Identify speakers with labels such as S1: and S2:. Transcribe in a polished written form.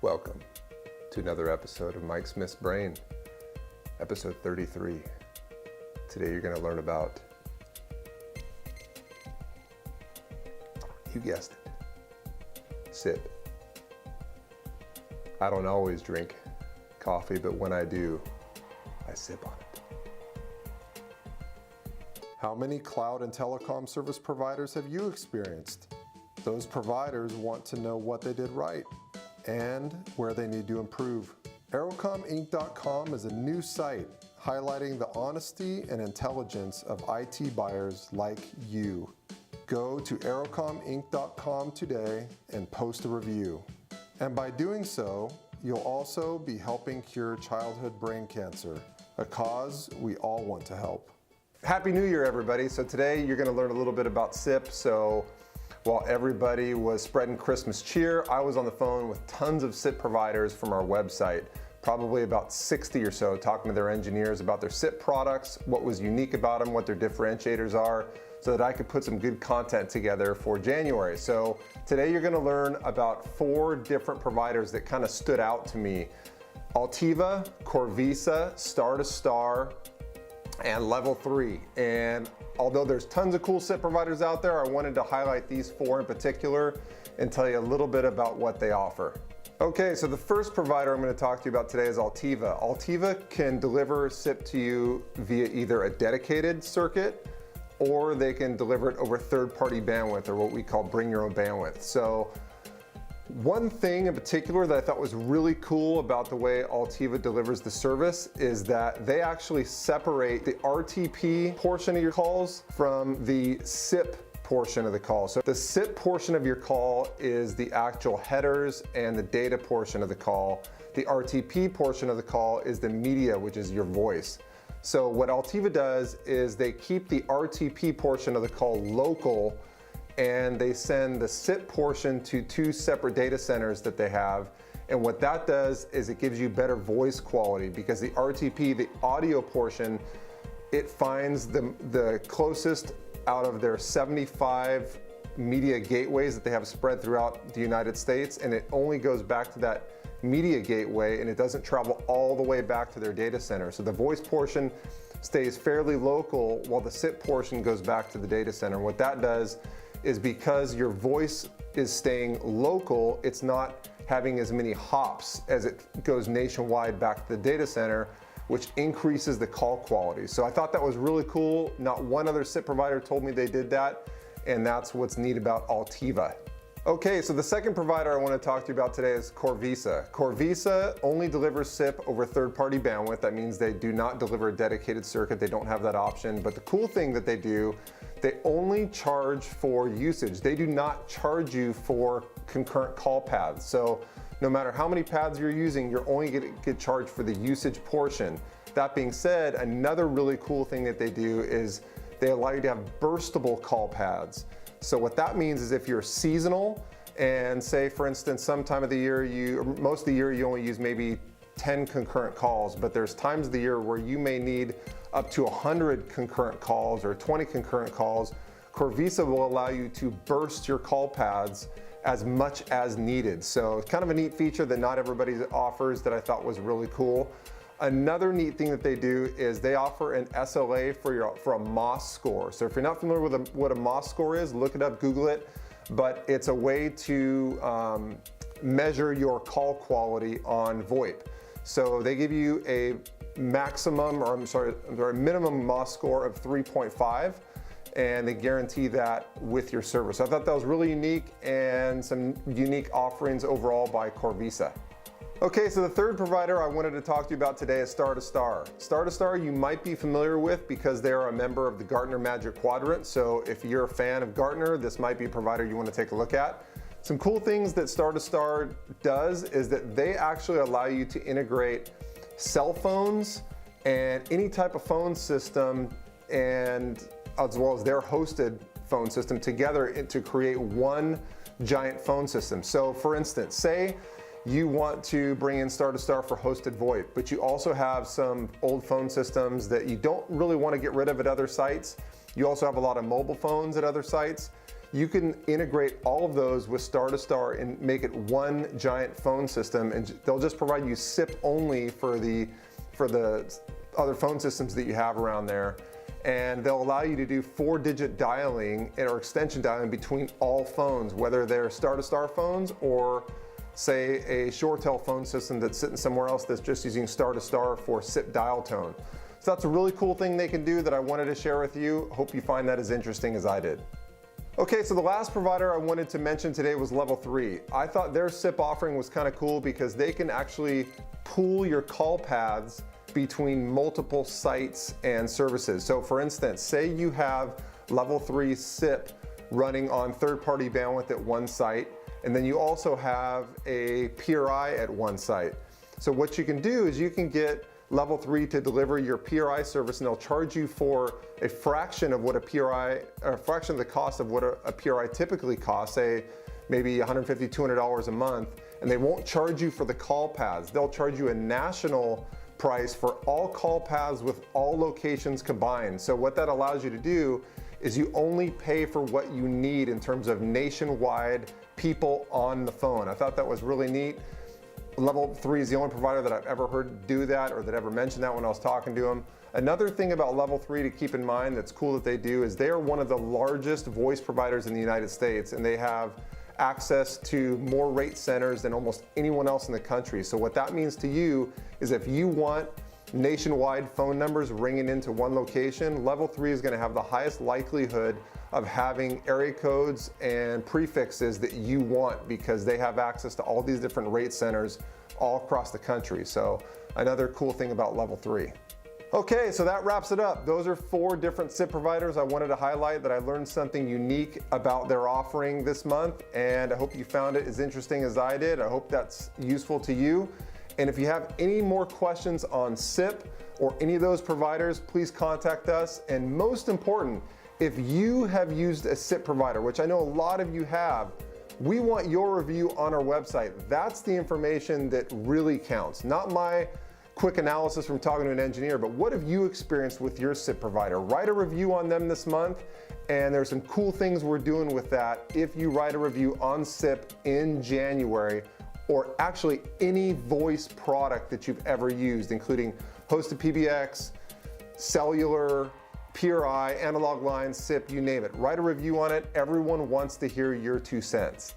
S1: Welcome to another episode of Mike Smith's Brain, episode 33. Today you're going to learn about, you guessed it, SIP. I don't always drink coffee, but when I do, I sip on it. How many cloud and telecom service providers have you experienced? Those providers want to know what they did right and where they need to improve. AeroCominc.com is a new site highlighting the honesty and intelligence of IT buyers like you. Go to AeroCominc.com today and post a review. And by doing so, you'll also be helping cure childhood brain cancer, a cause we all want to help. Happy New Year, everybody. So today you're going to learn a little bit about SIP. So while everybody was spreading Christmas cheer, I was on the phone with tons of SIP providers from our website, probably about 60 or so, talking to their engineers about their SIP products, what was unique about them, what their differentiators are, so that I could put some good content together for January. So today you're going to learn about 4 different providers that kind of stood out to me: AllTeva, Corvisa, Star to Star, and LevelThree. And although there's tons of cool SIP providers out there, I wanted to highlight these 4 in particular and tell you a little bit about what they offer. Okay, so the first provider I'm going to talk to you about today is AllTeva. AllTeva can deliver SIP to you via either a dedicated circuit, or they can deliver it over third-party bandwidth, or what we call bring your own bandwidth. So one thing in particular that I thought was really cool about the way AllTeva delivers the service is that they actually separate the RTP portion of your calls from the SIP portion of the call. So the SIP portion of your call is the actual headers and the data portion of the call. The RTP portion of the call is the media, which is your voice. So what AllTeva does is they keep the RTP portion of the call local, and they send the SIP portion to 2 separate data centers that they have. And what that does is it gives you better voice quality, because the RTP, the audio portion, it finds the closest out of their 75 media gateways that they have spread throughout the United States, and it only goes back to that media gateway, and it doesn't travel all the way back to their data center. So the voice portion stays fairly local while the SIP portion goes back to the data center. And what that does is, because your voice is staying local, it's not having as many hops as it goes nationwide back to the data center, which increases the call quality. So I thought that was really cool. Not one other SIP provider told me they did that, and that's what's neat about AllTeva. Okay, so the second provider I want to talk to you about today is Corvisa. Corvisa only delivers SIP over third-party bandwidth. That means they do not deliver a dedicated circuit. They don't have that option. But the cool thing that they do, they only charge for usage. They do not charge you for concurrent call paths. So no matter how many paths you're using, you're only going to get charged for the usage portion. That being said, another really cool thing that they do is they allow you to have burstable call paths. So what that means is, if you're seasonal, and say for instance some time of the year, most of the year you only use maybe 10 concurrent calls, but there's times of the year where you may need up to 100 concurrent calls or 20 concurrent calls, Corvisa will allow you to burst your call paths as much as needed. So it's kind of a neat feature that not everybody offers, that I thought was really cool. Another neat thing that they do is they offer an SLA for a MOS score. So if you're not familiar with what a MOS score is, look it up, Google it. But it's a way to measure your call quality on VoIP. So they give you a minimum MOS score of 3.5, and they guarantee that with your service. So I thought that was really unique, and some unique offerings overall by Corvisa. Okay, so the third provider I wanted to talk to you about today is Star to Star. Star to Star you might be familiar with because they are a member of the Gartner Magic Quadrant. So if you're a fan of Gartner, this might be a provider you want to take a look at. Some cool things that Star to Star does is that they actually allow you to integrate cell phones and any type of phone system, and as well as their hosted phone system together to create one giant phone system. So for instance, say you want to bring in Star to Star for hosted VoIP, but you also have some old phone systems that you don't really want to get rid of at other sites. You also have a lot of mobile phones at other sites. you can integrate all of those with Star to Star and make it one giant phone system, and they'll just provide you SIP only for the other phone systems that you have around there. And they'll allow you to do 4-digit dialing or extension dialing between all phones, whether they're Star to Star phones or say a ShoreTel phone system that's sitting somewhere else that's just using Star to Star for SIP dial tone. So that's a really cool thing they can do that I wanted to share with you. Hope you find that as interesting as I did. Okay, so the last provider I wanted to mention today was LevelThree. I thought their SIP offering was kind of cool because they can actually pool your call paths between multiple sites and services. So for instance, say you have LevelThree SIP running on third-party bandwidth at one site, and then you also have a PRI at one site. So what you can do is you can get LevelThree to deliver your PRI service, and they'll charge you for a fraction of what a PRI, or a fraction of the cost of what a PRI typically costs, say maybe $150, $200 a month, and they won't charge you for the call paths. They'll charge you a national price for all call paths with all locations combined. So what that allows you to do is you only pay for what you need in terms of nationwide people on the phone. I thought that was really neat. LevelThree is the only provider that I've ever heard do that, or that ever mentioned that when I was talking to them. Another thing about LevelThree to keep in mind that's cool that they do is they are one of the largest voice providers in the United States, and they have access to more rate centers than almost anyone else in the country. So what that means to you is if you want nationwide phone numbers ringing into one location, LevelThree is going to have the highest likelihood of having area codes and prefixes that you want, because they have access to all these different rate centers all across the country. So another cool thing about LevelThree. Okay, so that wraps it up. Those are 4 different SIP providers I wanted to highlight that I learned something unique about their offering this month, and I hope you found it as interesting as I did. I hope that's useful to you. And if you have any more questions on SIP or any of those providers, please contact us. And most important, if you have used a SIP provider, which I know a lot of you have, we want your review on our website. That's the information that really counts, not my quick analysis from talking to an engineer, but what have you experienced with your SIP provider? Write a review on them this month, and there's some cool things we're doing with that if you write a review on SIP in January, or actually any voice product that you've ever used, including hosted PBX, cellular, PRI, analog lines, SIP, you name it. Write a review on it. Everyone wants to hear your 2 cents.